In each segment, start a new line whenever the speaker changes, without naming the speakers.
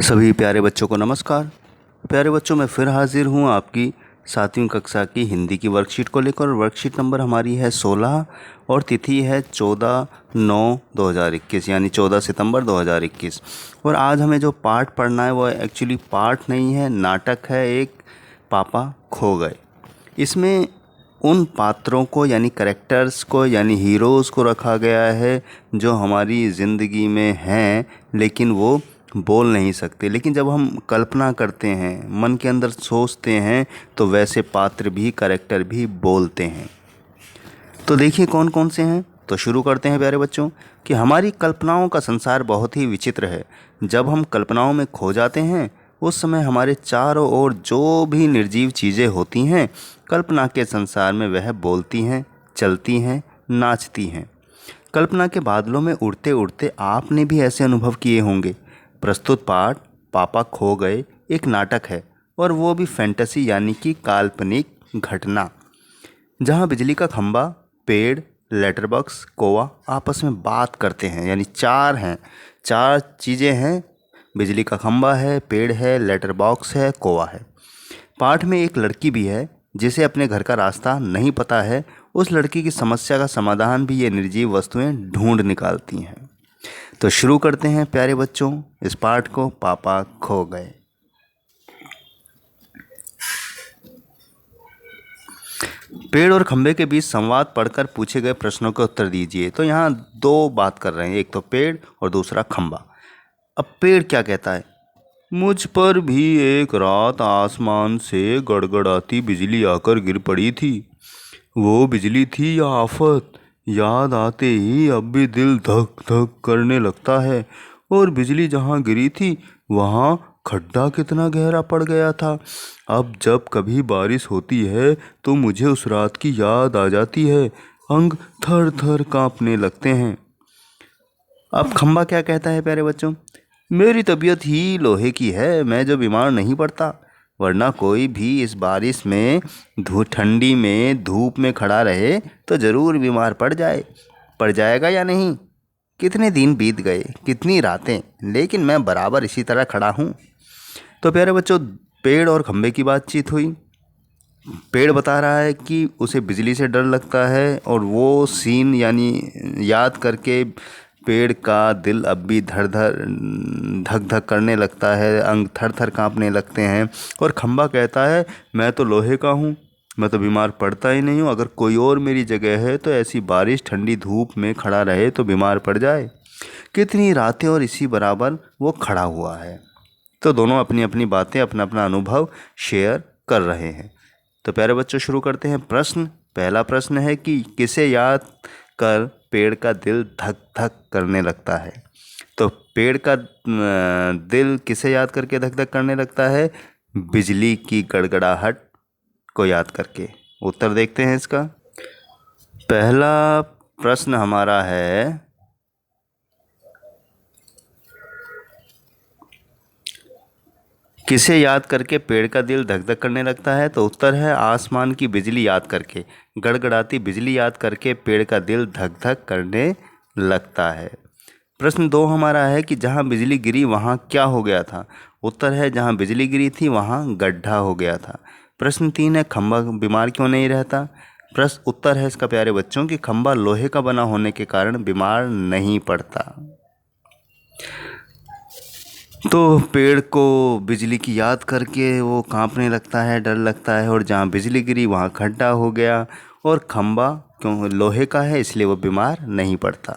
सभी प्यारे बच्चों को नमस्कार। प्यारे बच्चों, मैं फिर हाजिर हूँ आपकी 7वीं कक्षा की हिंदी की वर्कशीट को लेकर। वर्कशीट नंबर हमारी है 16 और तिथि है 14/9/2021 यानी 14 सितंबर 2021। और आज हमें जो पाठ पढ़ना है वो एक्चुअली पाठ नहीं है, नाटक है एक, पापा खो गए। इसमें उन पात्रों को यानी करेक्टर्स को यानी हीरोज़ को रखा गया है जो हमारी ज़िंदगी में हैं लेकिन वो बोल नहीं सकते। लेकिन जब हम कल्पना करते हैं, मन के अंदर सोचते हैं, तो वैसे पात्र भी, करेक्टर भी बोलते हैं। तो देखिए कौन कौन से हैं। तो शुरू करते हैं प्यारे बच्चों कि हमारी कल्पनाओं का संसार बहुत ही विचित्र है। जब हम कल्पनाओं में खो जाते हैं उस समय हमारे चारों ओर जो भी निर्जीव चीज़ें होती हैं, कल्पना के संसार में वह बोलती हैं, चलती हैं, नाचती हैं। कल्पना के बादलों में उड़ते उड़ते आपने भी ऐसे अनुभव किए होंगे। प्रस्तुत पाठ पापा खो गए एक नाटक है, और वो भी फैंटेसी यानी कि काल्पनिक घटना, जहाँ बिजली का खंभा, पेड़, लेटर बॉक्स, कौवा आपस में बात करते हैं। यानी चार हैं, चार चीज़ें हैं, बिजली का खंभा है, पेड़ है, लेटर बॉक्स है, कौवा है। पाठ में एक लड़की भी है जिसे अपने घर का रास्ता नहीं पता है। उस लड़की की समस्या का समाधान भी ये निर्जीव वस्तुएं ढूंढ निकालती हैं। तो शुरू करते हैं प्यारे बच्चों इस पाठ को, पापा खो गए। पेड़ और खंबे के बीच संवाद पढ़कर पूछे गए प्रश्नों के उत्तर दीजिए। तो यहाँ दो बात कर रहे हैं, एक तो पेड़ और दूसरा खंबा। अब पेड़ क्या कहता है? मुझ पर भी एक रात आसमान से गड़गड़ाती बिजली आकर गिर पड़ी थी। वो बिजली थी या आफत, याद आते ही अब भी दिल धक धक करने लगता है। और बिजली जहाँ गिरी थी वहाँ खड्डा कितना गहरा पड़ गया था। अब जब कभी बारिश होती है तो मुझे उस रात की याद आ जाती है, अंग थर थर कांपने लगते हैं। अब खंबा क्या कहता है प्यारे बच्चों? मेरी तबीयत ही लोहे की है, मैं जो बीमार नहीं पड़ता, वरना कोई भी इस बारिश में ठंडी में धूप में खड़ा रहे तो ज़रूर बीमार पड़ जाएगा या नहीं? कितने दिन बीत गए, कितनी रातें, लेकिन मैं बराबर इसी तरह खड़ा हूँ। तो प्यारे बच्चों, पेड़ और खंबे की बातचीत हुई। पेड़ बता रहा है कि उसे बिजली से डर लगता है, और वो सीन यानी याद करके पेड़ का दिल अब भी धक धक करने लगता है, अंग थर थर कांपने लगते हैं। और खंबा कहता है मैं तो लोहे का हूँ, मैं तो बीमार पड़ता ही नहीं हूँ, अगर कोई और मेरी जगह है तो ऐसी बारिश ठंडी धूप में खड़ा रहे तो बीमार पड़ जाए। कितनी रातें और इसी बराबर वो खड़ा हुआ है। तो दोनों अपनी अपनी बातें, अपना अपना अनुभव शेयर कर रहे हैं। तो प्यारे बच्चों शुरू करते हैं प्रश्न। पहला प्रश्न है कि किसे याद कर पेड़ का दिल धक धक करने लगता है? तो पेड़ का दिल किसे याद करके धक धक करने लगता है? बिजली की गड़गड़ाहट को याद करके। उत्तर देखते हैं इसका। पहला प्रश्न हमारा है किसे याद करके पेड़ का दिल धक धक करने लगता है? तो उत्तर है आसमान की बिजली याद करके, गड़गड़ाती बिजली याद करके पेड़ का दिल धक धक करने लगता है। प्रश्न 2 हमारा है कि जहाँ बिजली गिरी वहाँ क्या हो गया था? उत्तर है जहाँ बिजली गिरी थी वहाँ गड्ढा हो गया था। प्रश्न 3 है खंभा बीमार क्यों नहीं रहता? प्रश्न उत्तर है इसका प्यारे बच्चों कि खंभा लोहे का बना होने के कारण बीमार नहीं पड़ता। तो पेड़ को बिजली की याद करके वो कांपने लगता है, डर लगता है, और जहाँ बिजली गिरी वहाँ खड्डा हो गया। और खंभा क्यों लोहे का है इसलिए वो बीमार नहीं पड़ता।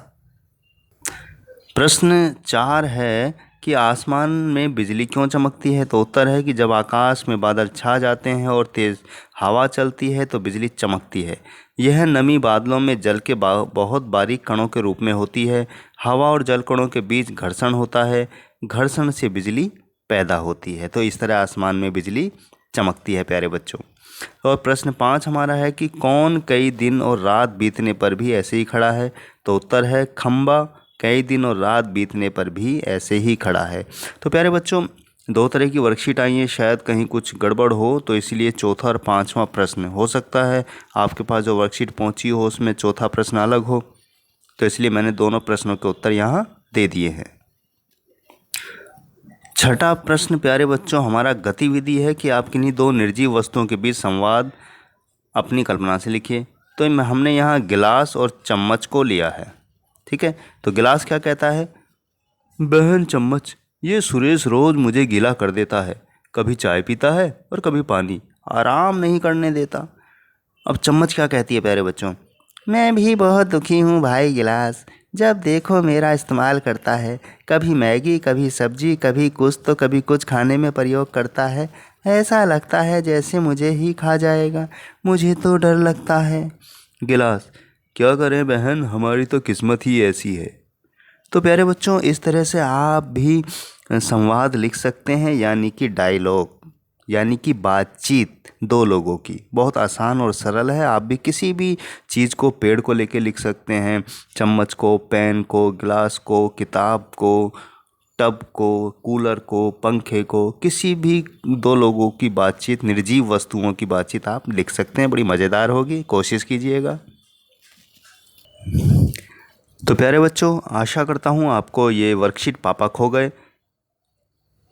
प्रश्न 4 है कि आसमान में बिजली क्यों चमकती है? तो उत्तर है कि जब आकाश में बादल छा जाते हैं और तेज़ हवा चलती है तो बिजली चमकती है। यह नमी बादलों में जल के बहुत बारीक कणों के रूप में होती है। हवा और जल कणों के बीच घर्षण होता है, घर्षण से बिजली पैदा होती है। तो इस तरह आसमान में बिजली चमकती है प्यारे बच्चों। और प्रश्न 5 हमारा है कि कौन कई दिन और रात बीतने पर भी ऐसे ही खड़ा है? तो उत्तर है खंबा कई दिन और रात बीतने पर भी ऐसे ही खड़ा है। तो प्यारे बच्चों, 2 तरह की वर्कशीट आई है, शायद कहीं कुछ गड़बड़ हो, तो इसलिए चौथा और 5वां प्रश्न हो सकता है आपके पास जो वर्कशीट पहुंची हो उसमें चौथा प्रश्न अलग हो, तो इसलिए मैंने दोनों प्रश्नों के उत्तर यहाँ दे दिए हैं। छठा प्रश्न प्यारे बच्चों हमारा गतिविधि है कि आप किन्हीं दो निर्जीव वस्तुओं के बीच संवाद अपनी कल्पना से लिखिए। तो हमने यहाँ गिलास और चम्मच को लिया है, ठीक है। तो गिलास क्या कहता है, बहन चम्मच, ये सुरेश रोज मुझे गीला कर देता है, कभी चाय पीता है और कभी पानी, आराम नहीं करने देता। अब चम्मच क्या कहती है प्यारे बच्चों, मैं भी बहुत दुखी हूँ भाई गिलास, जब देखो मेरा इस्तेमाल करता है, कभी मैगी कभी सब्जी कभी कुछ तो कभी कुछ खाने में प्रयोग करता है, ऐसा लगता है जैसे मुझे ही खा जाएगा, मुझे तो डर लगता है। गिलास, क्या करें बहन, हमारी तो किस्मत ही ऐसी है। तो प्यारे बच्चों इस तरह से आप भी संवाद लिख सकते हैं, यानी कि डायलॉग, यानी कि बातचीत दो लोगों की। बहुत आसान और सरल है। आप भी किसी भी चीज़ को, पेड़ को लेके लिख सकते हैं, चम्मच को, पेन को, गिलास को, किताब को, टब को, कूलर को, पंखे को, किसी भी दो लोगों की बातचीत, निर्जीव वस्तुओं की बातचीत आप लिख सकते हैं। बड़ी मज़ेदार होगी, कोशिश कीजिएगा। तो प्यारे बच्चों आशा करता हूँ आपको ये वर्कशीट पापा खो गए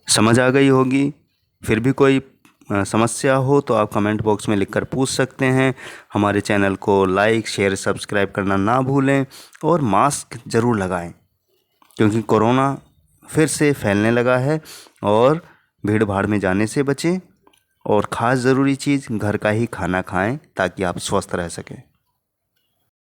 समझ आ गई होगी। फिर भी कोई समस्या हो तो आप कमेंट बॉक्स में लिखकर पूछ सकते हैं। हमारे चैनल को लाइक शेयर सब्सक्राइब करना ना भूलें और मास्क ज़रूर लगाएं, क्योंकि कोरोना फिर से फैलने लगा है। और भीड़ भाड़ में जाने से बचें और ख़ास ज़रूरी चीज़ घर का ही खाना खाएं ताकि आप स्वस्थ रह सकें।